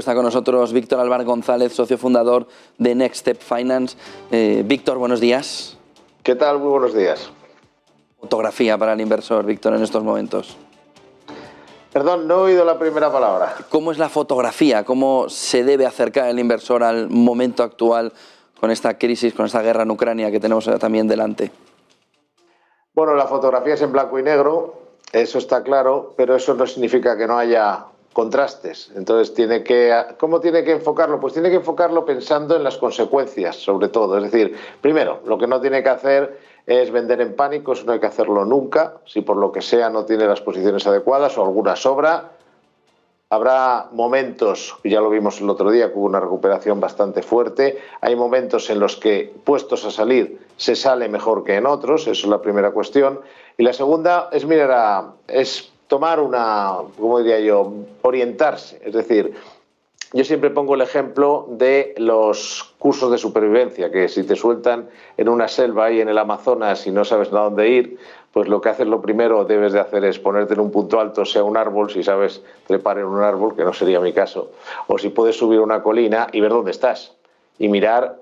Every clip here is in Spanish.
está con nosotros Víctor Álvar González, socio fundador de Next Step Finance. Víctor, buenos días. ¿Qué tal? Muy buenos días. Fotografía para el inversor, Víctor, en estos momentos. Perdón, no he oído la primera palabra. ¿Cómo es la fotografía? ¿Cómo se debe acercar el inversor al momento actual con esta crisis, con esta guerra en Ucrania que tenemos también delante? Bueno, la fotografía es en blanco y negro, eso está claro, pero eso no significa que no haya contrastes. Entonces, ¿cómo tiene que enfocarlo? Pues tiene que enfocarlo pensando en las consecuencias, sobre todo. Es decir, primero, lo que no tiene que hacer es vender en pánico, eso no hay que hacerlo nunca. Si por lo que sea no tiene las posiciones adecuadas o alguna sobra, habrá momentos, ya lo vimos el otro día, que hubo una recuperación bastante fuerte. Hay momentos en los que, puestos a salir, se sale mejor que en otros, eso es la primera cuestión. Y la segunda es tomar ¿cómo diría yo?, orientarse. Es decir, yo siempre pongo el ejemplo de los cursos de supervivencia, que si te sueltan en una selva ahí en el Amazonas y no sabes a dónde ir, pues lo que haces lo primero debes de hacer es ponerte en un punto alto, sea un árbol, si sabes trepar en un árbol, que no sería mi caso, o si puedes subir una colina y ver dónde estás y mirar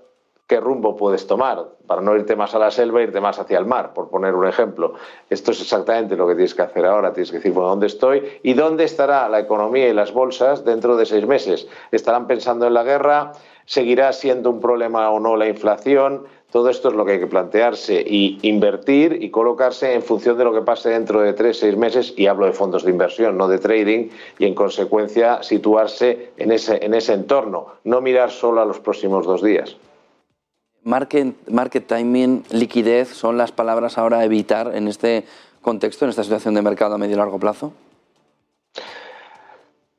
qué rumbo puedes tomar, para no irte más a la selva, irte más hacia el mar, por poner un ejemplo. Esto es exactamente lo que tienes que hacer ahora. Tienes que decir, bueno, ¿dónde estoy? ¿Y dónde estará la economía y las bolsas dentro de 6 meses? ¿Estarán pensando en la guerra? ¿Seguirá siendo un problema o no la inflación? Todo esto es lo que hay que plantearse y invertir y colocarse en función de lo que pase dentro de 3 o 6 meses, y hablo de fondos de inversión, no de trading, y en consecuencia situarse en ese entorno, no mirar solo a los próximos 2 días. Market timing, liquidez, ¿son las palabras ahora a evitar en este contexto, en esta situación de mercado a medio y largo plazo?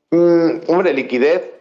Hombre, liquidez,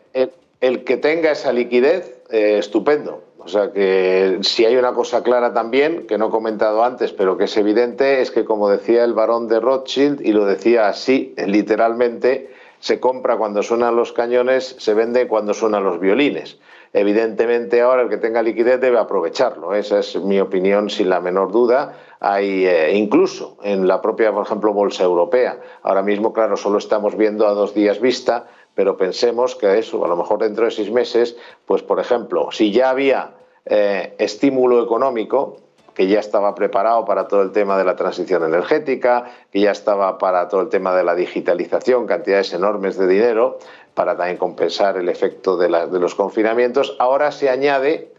el que tenga esa liquidez, estupendo. O sea que si hay una cosa clara también, que no he comentado antes, pero que es evidente, es que como decía el barón de Rothschild, y lo decía así, literalmente, se compra cuando suenan los cañones, se vende cuando suenan los violines. Evidentemente ahora el que tenga liquidez debe aprovecharlo, esa es mi opinión sin la menor duda. Hay incluso en la propia, por ejemplo, bolsa europea, ahora mismo, claro, solo estamos viendo a 2 días vista, pero pensemos que eso, a lo mejor dentro de 6 meses, pues por ejemplo, si ya había estímulo económico, que ya estaba preparado para todo el tema de la transición energética, que ya estaba para todo el tema de la digitalización, cantidades enormes de dinero, para también compensar el efecto de los confinamientos. Ahora se añade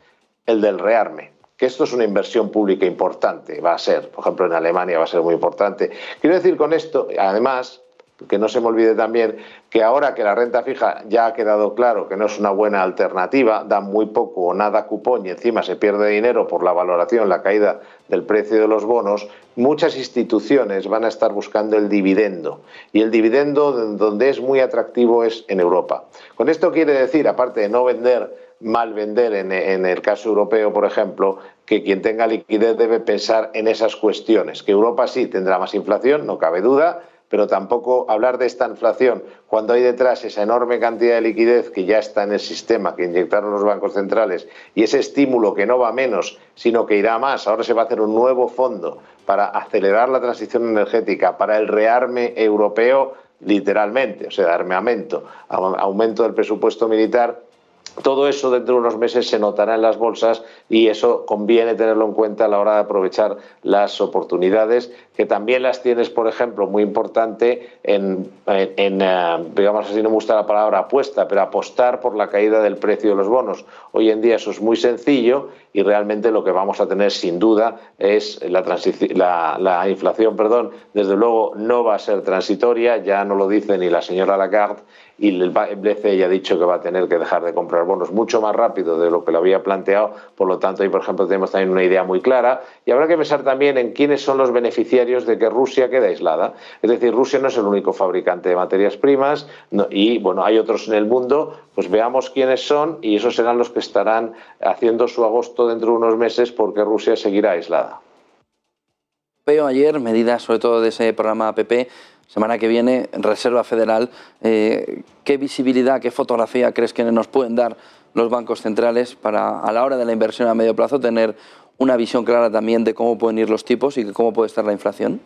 el del rearme, que esto es una inversión pública importante, va a ser, por ejemplo, en Alemania va a ser muy importante. Quiero decir con esto, además, que no se me olvide también que ahora que la renta fija ya ha quedado claro que no es una buena alternativa, da muy poco o nada cupón y encima se pierde dinero por la valoración, la caída del precio de los bonos, muchas instituciones van a estar buscando el dividendo, y el dividendo donde es muy atractivo es en Europa. Con esto quiere decir, aparte de no mal vender en el caso europeo, por ejemplo, que quien tenga liquidez debe pensar en esas cuestiones, que Europa sí tendrá más inflación, no cabe duda, pero tampoco hablar de esta inflación cuando hay detrás esa enorme cantidad de liquidez que ya está en el sistema, que inyectaron los bancos centrales, y ese estímulo que no va a menos, sino que irá a más. Ahora se va a hacer un nuevo fondo para acelerar la transición energética, para el rearme europeo, literalmente, o sea, armamento, aumento del presupuesto militar. Todo eso dentro de unos meses se notará en las bolsas, y eso conviene tenerlo en cuenta a la hora de aprovechar las oportunidades, que también las tienes, por ejemplo, muy importante digamos así, no me gusta la palabra apuesta, pero apostar por la caída del precio de los bonos. Hoy en día eso es muy sencillo, y realmente lo que vamos a tener sin duda es la inflación, desde luego no va a ser transitoria, ya no lo dice ni la señora Lagarde, y el BCE ya ha dicho que va a tener que dejar de comprar bonos mucho más rápido de lo que lo había planteado. Por lo tanto, ahí, por ejemplo, tenemos también una idea muy clara, y habrá que pensar también en quiénes son los beneficiarios de que Rusia quede aislada. Es decir, Rusia no es el único fabricante de materias primas, y bueno, hay otros en el mundo, pues veamos quiénes son, y esos serán los que estarán haciendo su agosto dentro de unos meses, porque Rusia seguirá aislada. Veo ayer medidas, sobre todo de ese programa APP. Semana que viene, Reserva Federal. ¿Qué visibilidad, qué fotografía crees que nos pueden dar los bancos centrales para, a la hora de la inversión a medio plazo, tener una visión clara también de cómo pueden ir los tipos y de cómo puede estar la inflación?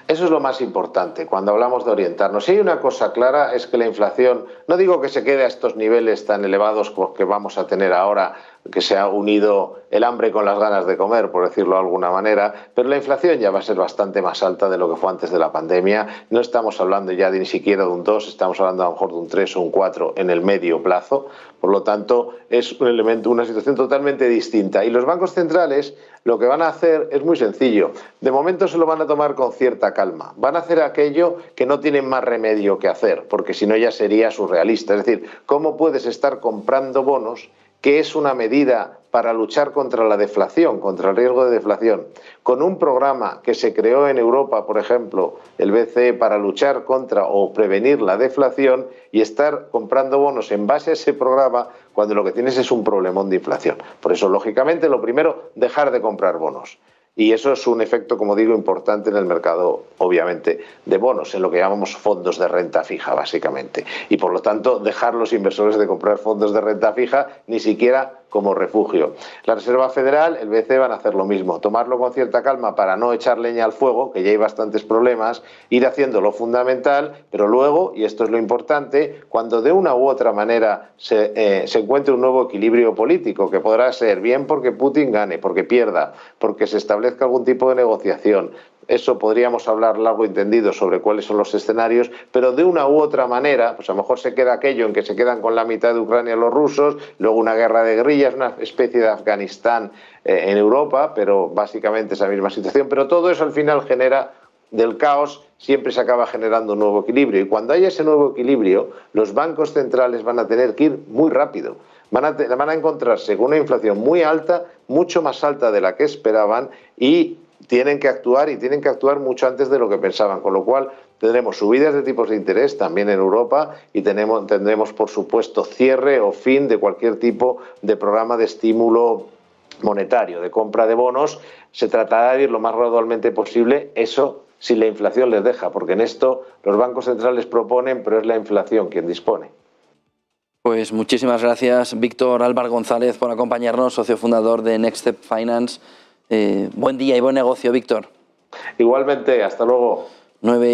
Eso es lo más importante cuando hablamos de orientarnos. Si hay una cosa clara es que la inflación, no digo que se quede a estos niveles tan elevados que vamos a tener ahora, que se ha unido el hambre con las ganas de comer, por decirlo de alguna manera, pero la inflación ya va a ser bastante más alta de lo que fue antes de la pandemia. No estamos hablando ya de ni siquiera de un 2, estamos hablando a lo mejor de un 3 o un 4 en el medio plazo. Por lo tanto, es un elemento, una situación totalmente distinta. Y los bancos centrales lo que van a hacer es muy sencillo. De momento se lo van a tomar con cierta calma. Van a hacer aquello que no tienen más remedio que hacer, porque si no ya sería surrealista. Es decir, ¿cómo puedes estar comprando bonos, que es una medida para luchar contra la deflación, contra el riesgo de deflación, con un programa que se creó en Europa, por ejemplo, el BCE, para luchar contra o prevenir la deflación, y estar comprando bonos en base a ese programa cuando lo que tienes es un problemón de inflación? Por eso, lógicamente, lo primero, dejar de comprar bonos. Y eso es un efecto, como digo, importante en el mercado, obviamente, de bonos, en lo que llamamos fondos de renta fija, básicamente. Y, por lo tanto, dejar los inversores de comprar fondos de renta fija, ni siquiera como refugio. La Reserva Federal, el BCE, van a hacer lo mismo, tomarlo con cierta calma para no echar leña al fuego, que ya hay bastantes problemas, ir haciendo lo fundamental, pero luego, y esto es lo importante, cuando de una u otra manera se encuentre un nuevo equilibrio político, que podrá ser bien porque Putin gane, porque pierda, porque se establezca algún tipo de negociación. Eso podríamos hablar largo y tendido sobre cuáles son los escenarios, pero de una u otra manera, pues a lo mejor se queda aquello en que se quedan con la mitad de Ucrania los rusos, luego una guerra de guerrillas, una especie de Afganistán en Europa, pero básicamente esa misma situación. Pero todo eso al final genera del caos, siempre se acaba generando un nuevo equilibrio. Y cuando haya ese nuevo equilibrio, los bancos centrales van a tener que ir muy rápido. Van a encontrarse con una inflación muy alta, mucho más alta de la que esperaban, y tienen que actuar mucho antes de lo que pensaban, con lo cual tendremos subidas de tipos de interés también en Europa y tendremos, por supuesto, cierre o fin de cualquier tipo de programa de estímulo monetario, de compra de bonos. Se tratará de ir lo más gradualmente posible, eso si la inflación les deja, porque en esto los bancos centrales proponen, pero es la inflación quien dispone. Pues muchísimas gracias, Víctor Álvar González, por acompañarnos, socio fundador de Next Step Finance. Buen día y buen negocio, Víctor. Igualmente, hasta luego. 9